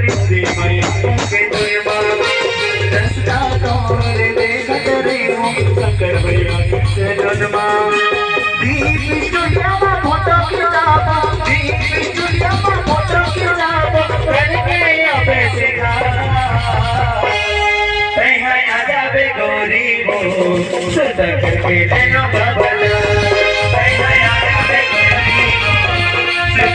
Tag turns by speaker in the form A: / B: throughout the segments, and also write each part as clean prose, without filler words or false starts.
A: बिंदे मैं के दुर्मा रस्ता तोर देखत रे हो शंकर भैया के जन्मा दीप स्टूडियो में फोटो खिंचावा दीप स्टूडियो में फोटो खिंचावा करके अबे सिखा आ जावे गोरी हो सदा करके लेनो बबला आ जावे गोरी हो सदा करके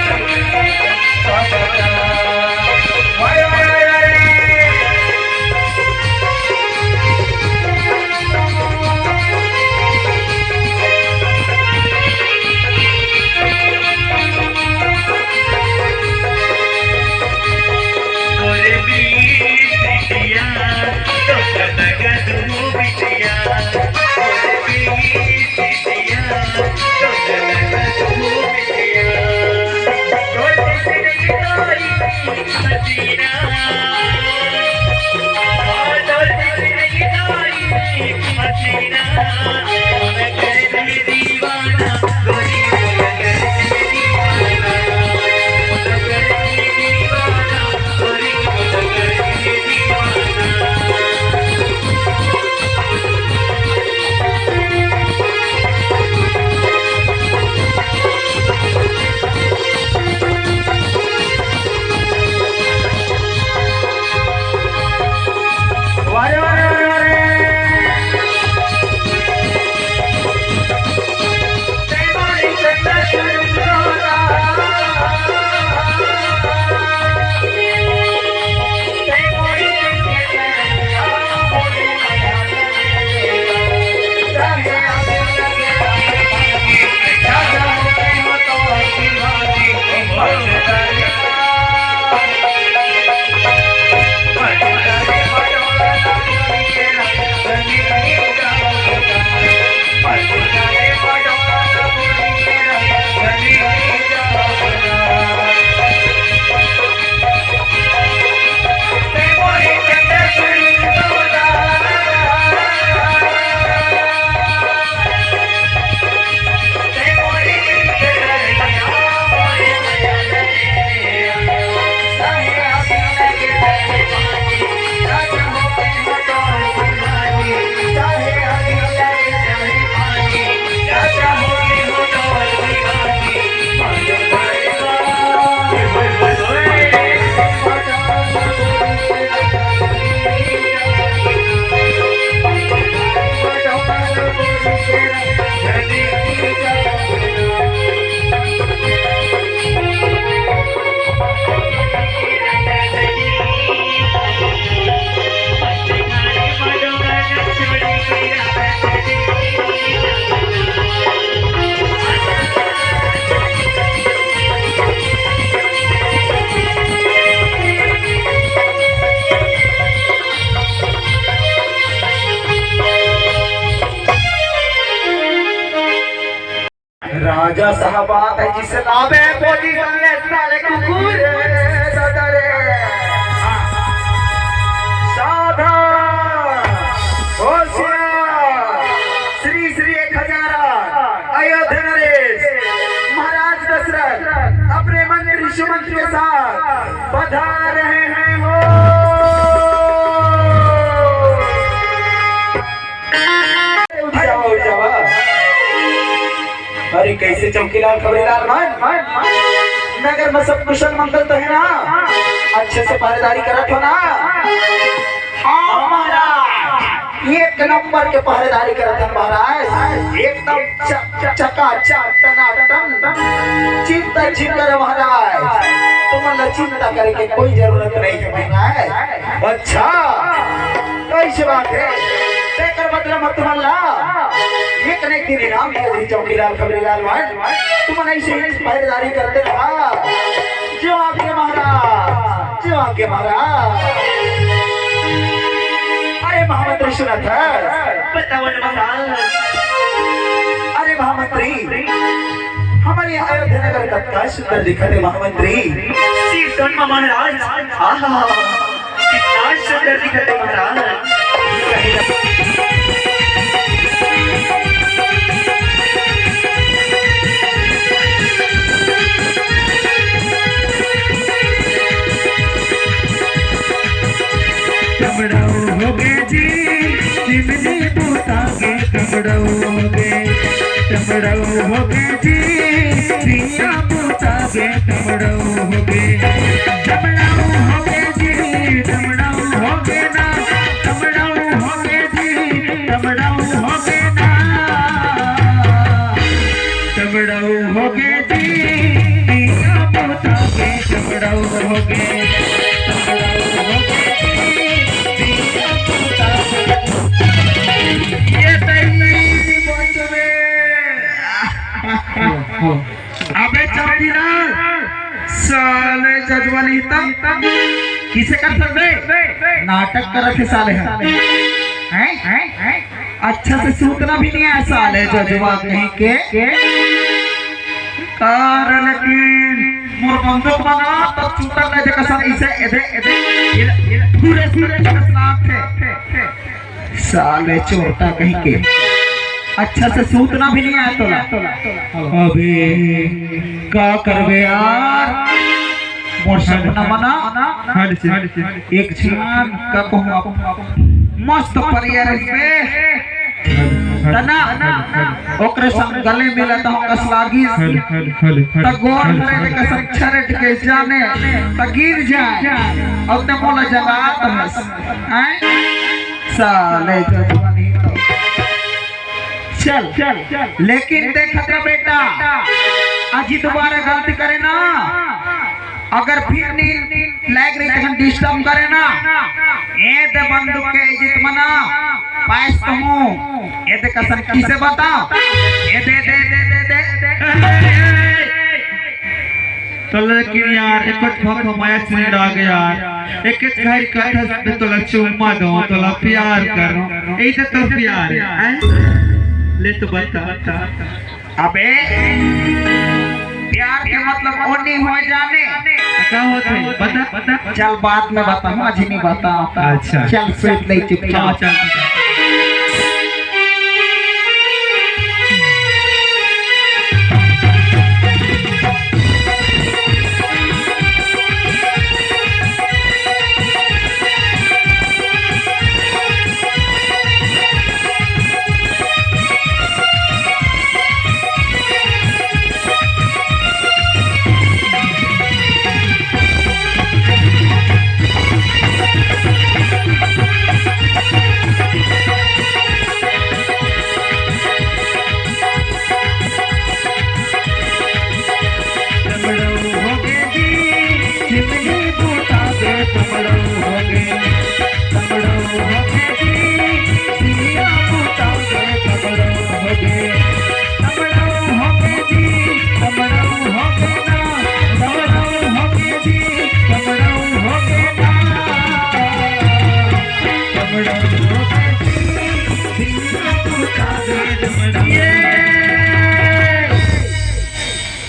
A: राजा साहबात है जिस नाम है बोली गंगे साले कुकुर सदरे सावधान होशियार श्री श्री 1000 अयोध्या नरेश महाराज दशरथ अपने मंत्री सुमंत के साथ पधार रहे हैं हो अरे कैसे चौकीदार खबरदार नगर में सब कुशल मंगल तो है ना अच्छे से पहरेदारी करत हो ना हाँ महाराज एक नंबर के पहरेदारी करत है महाराज एकदम चकाचक टनाटन चिंता चिंता महाराज तुम्हारा चिंता करे की कोई जरूरत नहीं है महाराज अच्छा कैसी बात है देकर मतलब मत तुम्हारा एक ने दिन इनाम दिया चौकीदार खबरीलाल तुम ऐसे ही पहरेदारी करते रहा जो आगे महाराज जो आगे महाराज अरे महामंत्री सुना था बताओ महाराज अरे महामंत्री हमारे अयोध्या नगर का सुंदर दिखा दे महामंत्री महाराज कितना सुंदर दिखा दे महाराज
B: तमड़ाऊ हो गए जी चिमनी बूतागे तमड़ाऊ हो गए तमड़ाऊ हो गए जी दिया बूतागे तमड़ाऊ हो गए तमड़ाऊ हो गए जी तमड़ाऊ हो गए ना तमड़ाऊ हो गए जी तमड़ाऊ हो गए ना तमड़ाऊ हो गए जी दिया बूतागे तमड़ाऊ हो गए अबे चौकीदार साले जजवानी तब किसे कर सकते नाटक कर रखे साले हैं अच्छा से सूतना भी नहीं है साले जजवा कहीं के कार लेकिन मोर बंदूक बना तब चूता ले देखा सर इसे एदे पूरे पूरे कसलाम थे साले चोरता कहीं के अच्छा से सूतना भी नहीं आया तोला अबे क्या करबे यार मोर सपना बना एक छान का कहूं मस्त परियर पे तना ओकरे संग गले मिला तो कसलागी त गोर करे के संग छरट के जाने त गिर जाए और ते मोला जगात हैं साले जवानी चल लेकिन देखा बेटा आज दोबारा गलती करे ना अगर फिर नींद लग रही तो डिस्टर्ब करे ना ए दे बंदूक के इज्जत मना पास कहूं ए दे कसम किसे बताओ ए दे दे दे दे दे तो लेकिन यार एक ठोक माया से आ गया यार एक घर का तो चुम्मा दो तो प्यार करो ए तो प्यार है ले तो बता अबे प्यार के मतलब ओनी हो जाने क्या होता है बता चल बाद में बताऊं आज नहीं बताऊं अच्छा चल फिर ले चुपचाप चल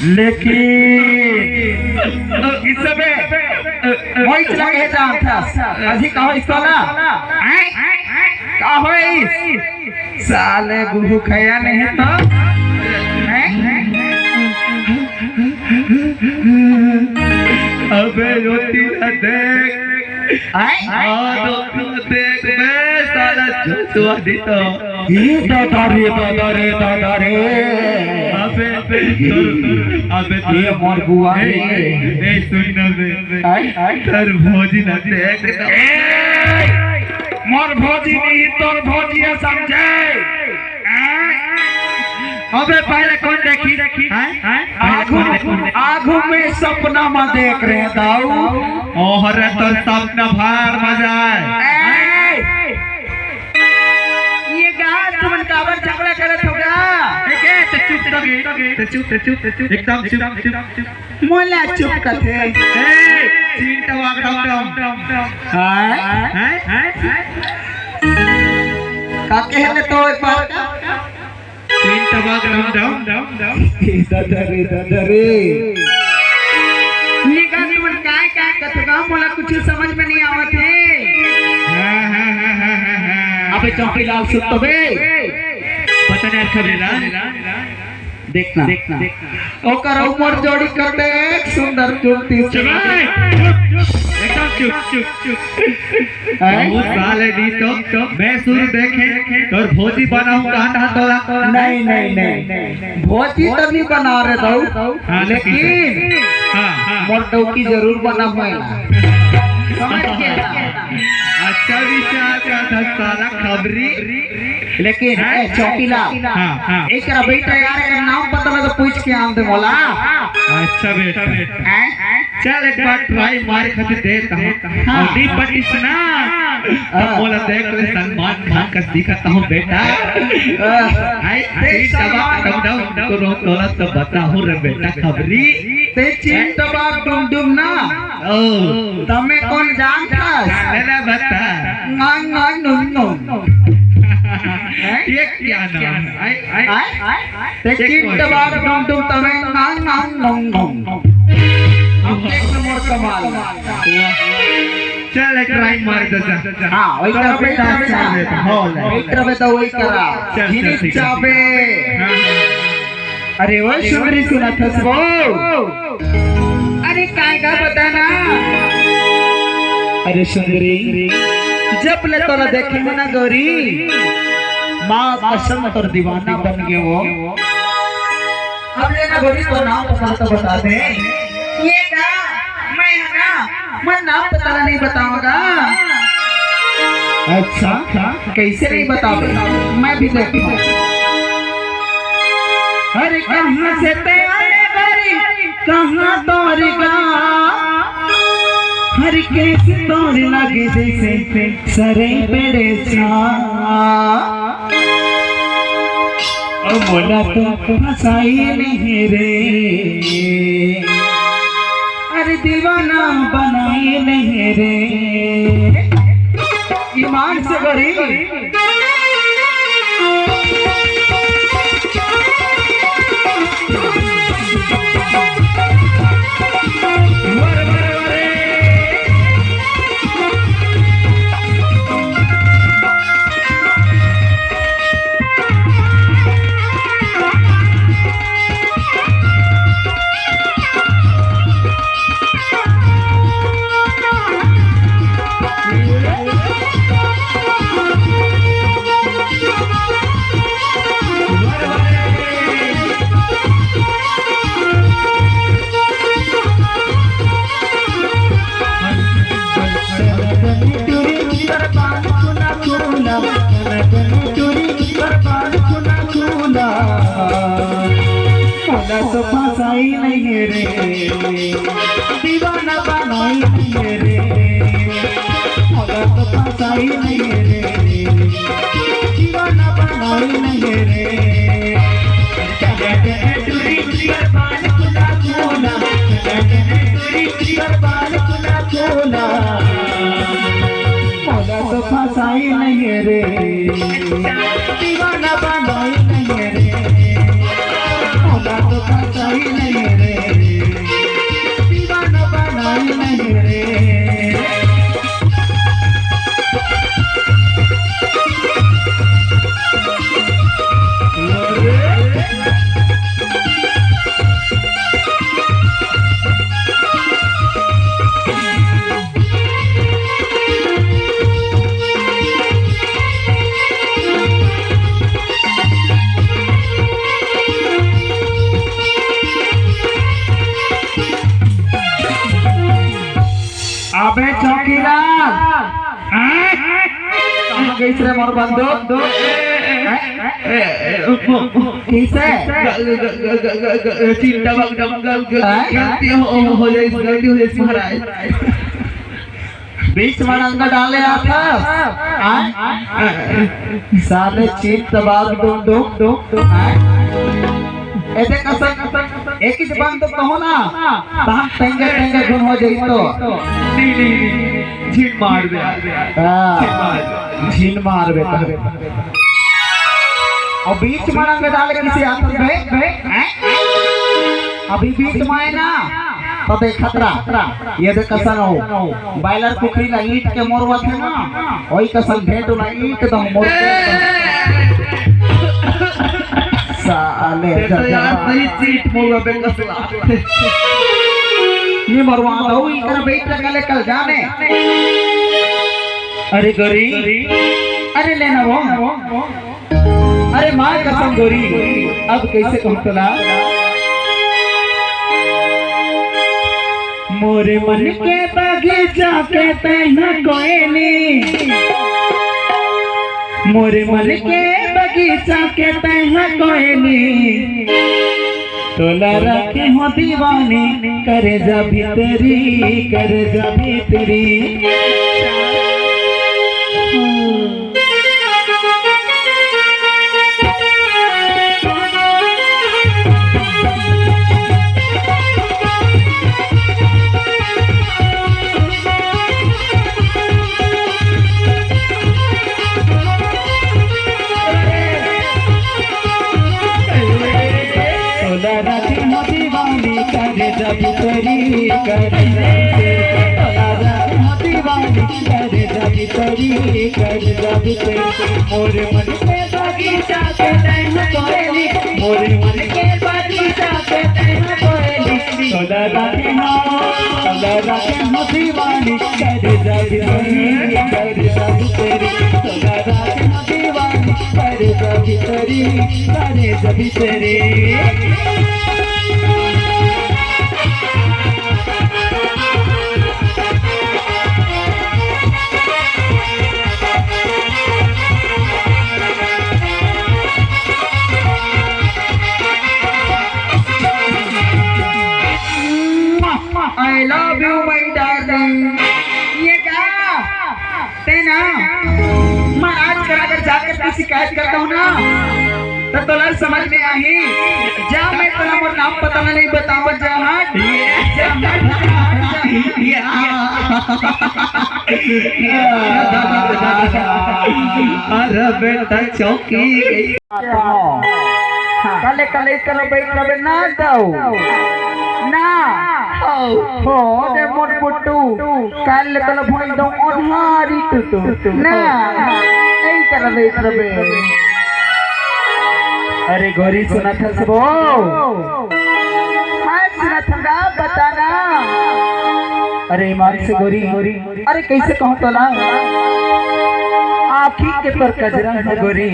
B: लेकिन इस समय वही चला के जान था अजी कहो इसला कहो साले गुहू खया नहीं तो अबे रोटी देख देख बे साला जोतवा दी तो ये दादा रे अबे ये मोर बुआ ए सुन ना बे तर भोजी ना देख मोर भोजी नहीं तोर भोजी समझे अबे पहले कौन देखी आगू में सपना में देख रहे दाऊ ओहरे तो सपना भार मजा ये गाल तुमन काबर झगड़ा करत होगा चुप एकदम चुप मोला चुप करते चिंता का कहले तो एक बार तीन टबाक दादा रे निकाल तुमन काय कथगा मोला कुछ समझ में नहीं आवत है अबे चौकीलाल सुन तो बे पता नहीं खबरेला देखना ओकर उमर जोड़ी करते एक सुंदर चुलती एकदम बहुत साल है दी तो मैं शुरू देखे तो भोजी बनाऊं कहा तोरा
A: नहीं नहीं नहीं भोजी तभी बना रहे तो लेकिन मोटो की जरूर बना समझ गया।
B: अच्छा विचार का था साला खबरी
A: लेकिन चौकीला एक बेटा यार का नाम पता लगा पूछ के आम दे मोला।
B: अच्छा बेटा चल एक बार ट्राई मार खातिर देता हूं और दी पटिस ना अब बोला देख ले सलमान खान का दिखाता हूं बेटा आई दबाव डम तो रोक तोला तो बताऊं रे बेटा खबरी
A: ते चीन दबाव डुम ना
B: ओ
A: तमे कौन जान था
B: मैंने बता
A: नंग नंग नुन
B: ये क्या नाम आई
A: ते चीन दबाव डुम तमे नंग नंग नुन अब एक नंबर कमाल
B: चल एक ट्राई मार दे
A: हां वही करा बेटा
B: हो
A: वही करा बेटा वही करा जिनी चाबे अरे वो सुंदरी सुना था वो अरे काय का बताना अरे सुंदरी जब ले तोला देखे ना गौरी माँ कसम तोर दीवाना बन गए वो अब लेना गौरी तो नाम तो बता दे ये ना मैं नाम बताना नहीं बताऊंगा। अच्छा कैसे नहीं बताओगे मैं भी देखूं। अरे कहाँ से ते आए गरी कहाँ तोरी का हर कैसे तोरी लगे जैसे सरे पेड़े छा और मोला तो फसाई नहीं रे अरे दीवाना बनाई नहीं रे ईमान से गरी तो फसाई नहीं रे दीवाना बनाई नहीं रे मगर तो फसाई नहीं रे दीवाना बनाई नहीं रे टूरी बरबाद खुला खोला टूरी बरबाद खुला खोला मगर तो फसाई नहीं रे दीवाना बनाई नहीं रे तो फसाई नहीं रे दीवाना बनाई नहीं रे अबे चौकीदार कहाँ गई रे मोर बंदूक किसे
B: चिंता गलती हो जाए महाराज
A: बीच में अंदर डाले आता साले चीन तबाग डुम ऐसे कसम एक ही जबान तो कहो ना तहां टेंगे टेंगे गुम हो जाई तो
B: नहीं झीन मार दे
A: झीन मार बे और बीच में रंग डाले किसी हाथ में अभी बीच में आए ना तो देख खतरा ये देख कसन हो बायलर कुकरी ना ईट के मोरवा थे ना वही कसन भेंटो ना ईट तो मोर साले
B: यार सही सीट मोरवा पे कसला नी मरवा दो इकरा बेट लगाले कल जाने अरे गोरी अरे लेना वो अरे माँ कसम गोरी अब कैसे कहूँ तोला मोरे मन के बगीचा के तैना कोयली मोरे मन के बगीचा के तैना कोयली तोला रखे हो दीवानी करे जा भीतरी मोरे मन के बगीचा के तैना कोयली मोरे मन के बगीचा के तैना कोयली तोला राखे हो दीवानी करे जा भीतरी तोला राखे हो दीवानी करे जा भीतरी I love you my darling ये क्या तेना मैं आज कर अगर जाकर की शिकायत करता हूँ ना तो तोला समझ में आई जा मैं तोला मोर नाम पता नहीं बताऊँ जा अरे बेटा चौकी कले कले कले बैठ रहे ना दो ना हो दे मोर पुट्टू कल तल भोई दो ओन्हारी टुटू ना ei कर बैठ रहे अरे गोरी सुना था सबो हां सुना था बताना अरे ईमान से गोरी अरे कैसे कहूं तोला आँखी के तर कजरा है गोरी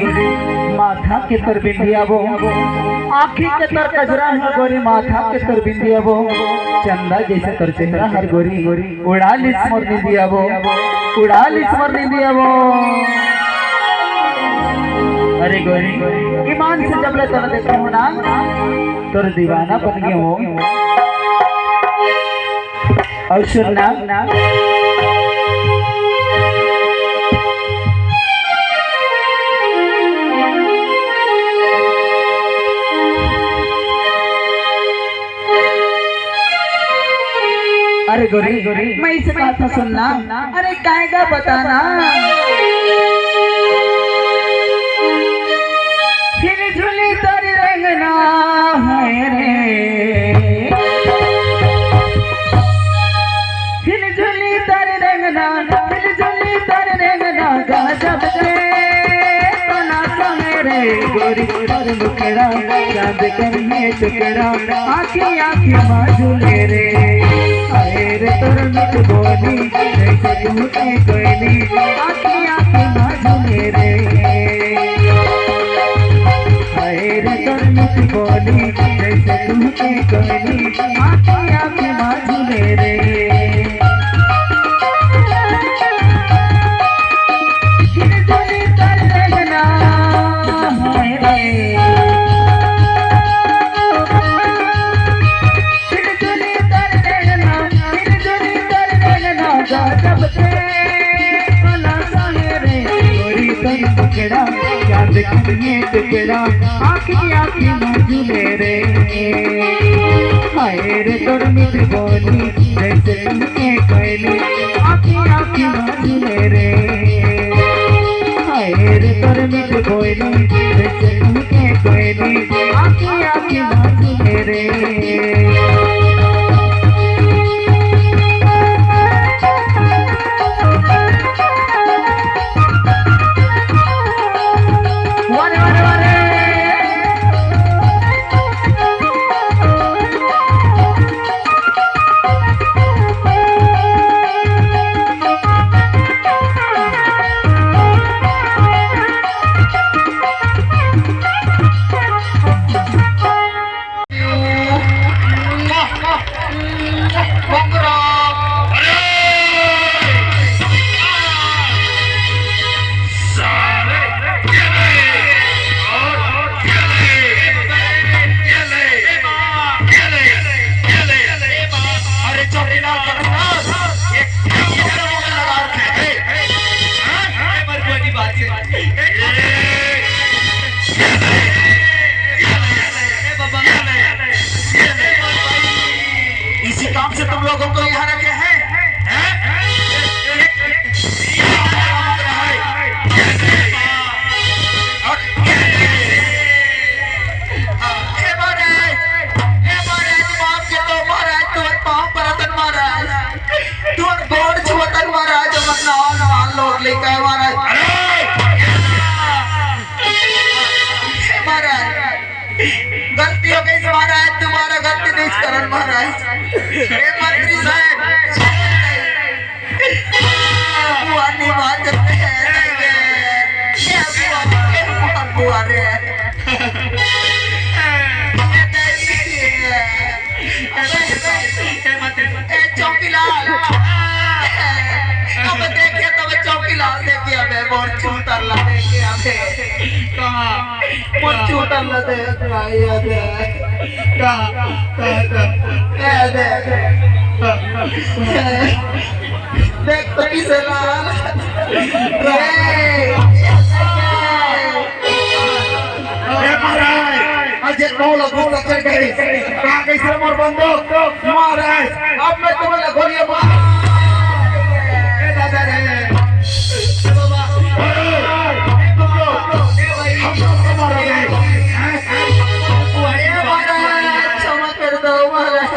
B: माथा के तर बिंदिया वो आँखी के तर कजरा है गोरी माथा के तर बिंदिया वो चंदा जैसे तर चेहरा हर गोरी उड़ा लिस मोर निंदिया वो अरे गोरी ईमान से जब ले तोरा देखा हूँ ना तोर दीवाना बन गया हो और सुनना अरे गोरी मैं इसे बात सुनना अरे कायगा बताना झुली तारी रंगना है रे झुली तारी रंगना गजब से तना मेरे गोरी और मुखड़ा चांद करिए टुकड़ा आँखी माजुले रे रे तोर मिट बोली जैसे टूटे कोयली आँखी माजुले रे रे तोर मिट बोली जैसे टूटे कोयली आँखी माजुले रे टुकड़ा आँखी माजुले रे हाय रे तोर मिट बोली जैसे टूटे कोयली आँखी माजुले रे हाय रे तोर मिट बोली जैसे टूटे कोयली आँखी माजुले रे
A: और लेकर आए महाराज। महाराज गलती हो गई महाराज, तुम्हारा गलती नहीं करन महाराज। हे मंत्री साहब बुआ नहीं बात करते हैं क्या बुआ रे चौकीलाल अब देखिए तो चौकीलाल देखिए हमें मोर चूतर ला देखिए हमें कहाँ मोर चूतर ला दे देख तो किसे लाल अजय कौन लोग चल गए कहाँ गई सर मोर बंदूक महाराज। अब मैं तुम्हें गोलियां मार दादा रे क्षमा कर दो महाराज।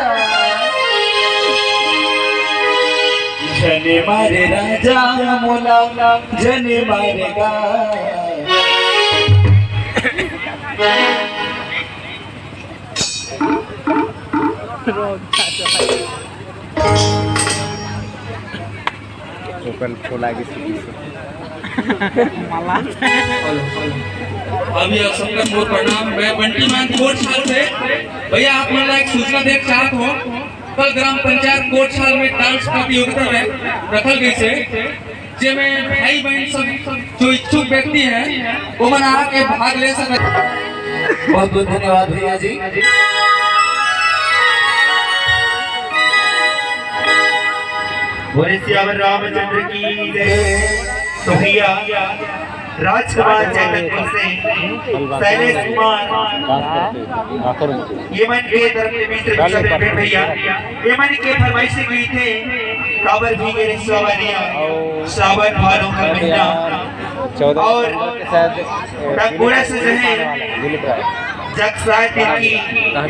B: जने मारे राजा मोला जने मारेगा
C: ओपन खोला की
D: अभी आप सबका मोर प्रणाम। मैं बंटी मान कोटशाल से। भैया आप मतलब एक सूचना देख चाहत हो, कल ग्राम पंचायत कोटशाल में डांस प्रतियोगिता में रखल गई से जेमें भाई बहन सब जो इच्छुक व्यक्ति हैं वो मन आके भाग ले सकते।
A: बहुत बहुत धन्यवाद भैया जी।
B: बोले सियावर रामचंद्र की जय। तो भैया राजकुमार जयपुर से शैलेश कुमार ये मन के तरफ से मित्र भैया ये मन के फरमाइश से गई थे काबर भी मेरे सवारियां श्रावण भादों का महीना और रंगोड़ा से जो है जगसाय की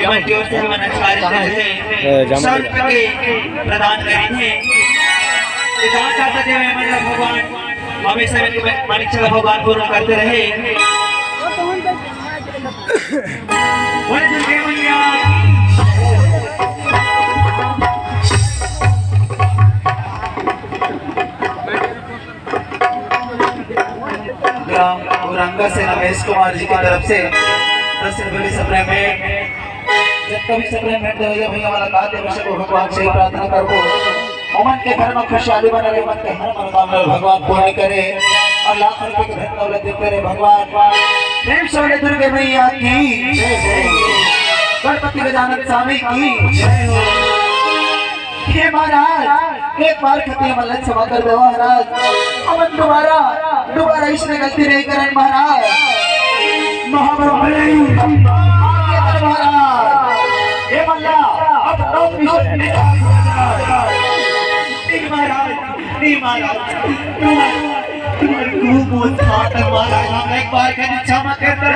B: यमन की ओर से हम आचार्य जो है शर्त के प्रदान करेंगे। इधर का सत्य है मतलब भगवान हमेशा मानिक चला भगवान पूर्ण करते रहे। बोले दुर्गे मैया
A: ग्राम औरंगा से रमेश कुमार जी की तरफ से 10 रुपये की सप्लीमेंट जब कभी सप्लीमेंट देगा भैया वाला बात है वैसे को भगवान से प्रार्थना करो मन के घर में खुशहाली बना रहे, मन के हर मनोकामना भगवान पूर्ण करे और लाख रुपए की धन दौलत देते रहे भगवान। प्रेम से बोले दुर्गे मैया की जय हो, गणपति गजानन स्वामी की जय हो। हे महाराज एक बार खतिया मल्लत क्षमा कर दो महाराज, अमन दोबारा इसने गलती नहीं करन महाराज। महाराज हे मल्ला अब महाराज एक बार का क्षमा करते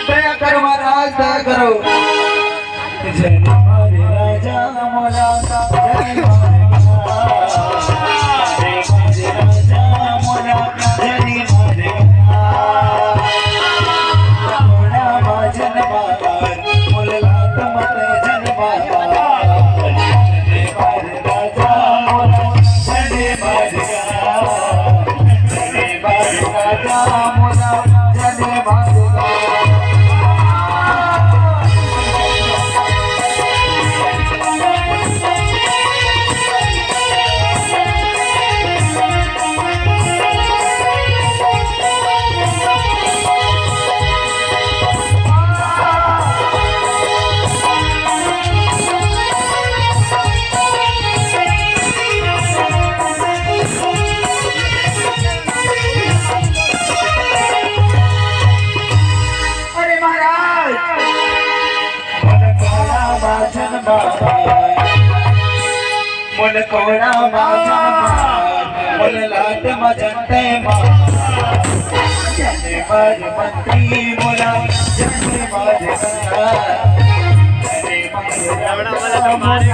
A: दया करो महाराज दया करो। जय हमारे राजा मोला जय मन कोड़ा मुलाट मजंते माँ जने मज मंत्री मुला जने मज गंगा जने मज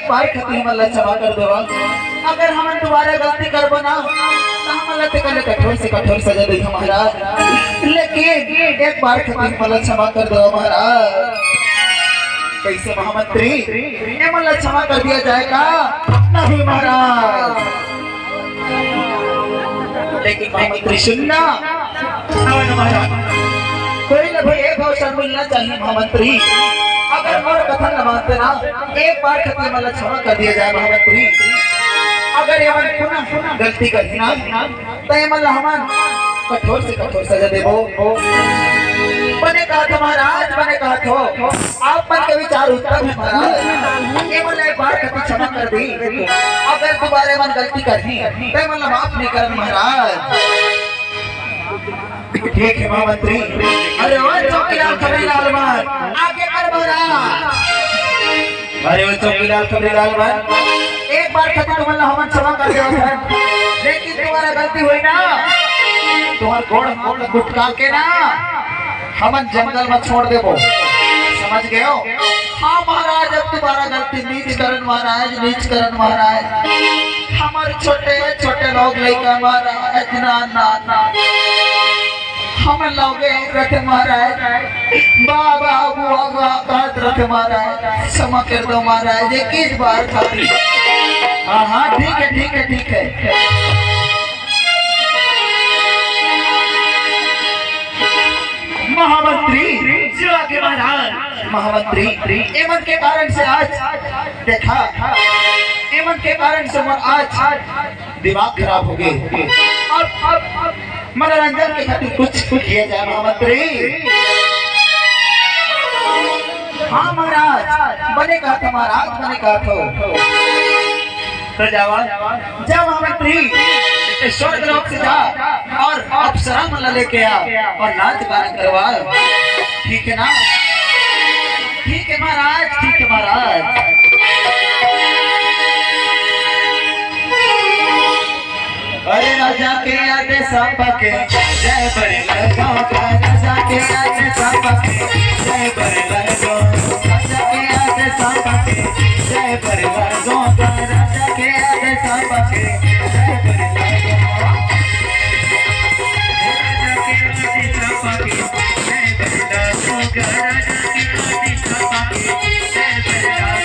A: बार खती हमला क्षमा कर देवा अगर हम दोबारा गलती करबो ना तो हमला ते कल कठोर से कठोर सजा दे महाराज लेकिन एक बार खती हमला क्षमा कर देवा महाराज कैसे महामंत्री ये मला क्षमा कर दिया जाएगा नहीं महाराज लेकिन महामंत्री सुनना महाराज कोई ना भाई एक अवसर मिलना चाहिए महामंत्री अगर और कथन न मानते ना एक बार खत्म मला क्षमा कर दिया जाए महामंत्री अगर ये मन पुनः गलती करी ना तो ये मला हमान कठोर से कठोर सजा देबो बने कहा था महाराज बने कहा तो आप मन के विचार उत्तम है महाराज ये मला एक बार खत्म क्षमा कर दी अगर दोबारा मन गलती करनी तो ये मला माफ नहीं करना महाराज ठीक है महामंत्री अरे वो चौकीदार कबीरलाल मान आगे कर महाराज अरे वो चौकीदार कबीरलाल मान एक बार खत्म तुम्हारा हमन क्षमा कर दिया था लेकिन तुम्हारा गलती हुई ना तुम्हार गोड़ गुटका के ना हमन जंगल में छोड़ देबो समझ गए हो हाँ महाराज अब तुम्हारा गलती नीच करन महाराज नीच करन महाराज हमारे छोटे छोटे लोग लेकर महाराज ना ना ना हम लोग रखे महाराज बाबा बुआ कहत रखे महाराज क्षमा कर दो महाराज एक इस बार खाती हाँ हाँ ठीक है ठीक है ठीक है महामंत्री शिवाजी महाराज महामंत्री एमन के कारण से आज देखा एमन के कारण से आज दिमाग खराब हो गए अब मनोरंजन के खातिर कुछ किया जाए महामंत्री हाँ महाराज बने कहा था महाराज बने कहा था तो जावा जब महामंत्री स्वर्ग लोक से जा और अप्सरा मला लेके आ और नाच गाना करवा ठीक है ना ठीक है महाराज ठीक है महाराज अरे राजा के आगे सांपा के जय बड़े गाँव का राजा के आगे सांपा के जय बड़े गाँव राजा के आगे सांपा के जय बड़े गाँव का राजा के आगे सांपा के जय बड़े गाँव राजा के आगे सांपा के जय बड़े गाँव का राजा के आगे सांपा के जय बड़े गाँव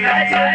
C: Gajah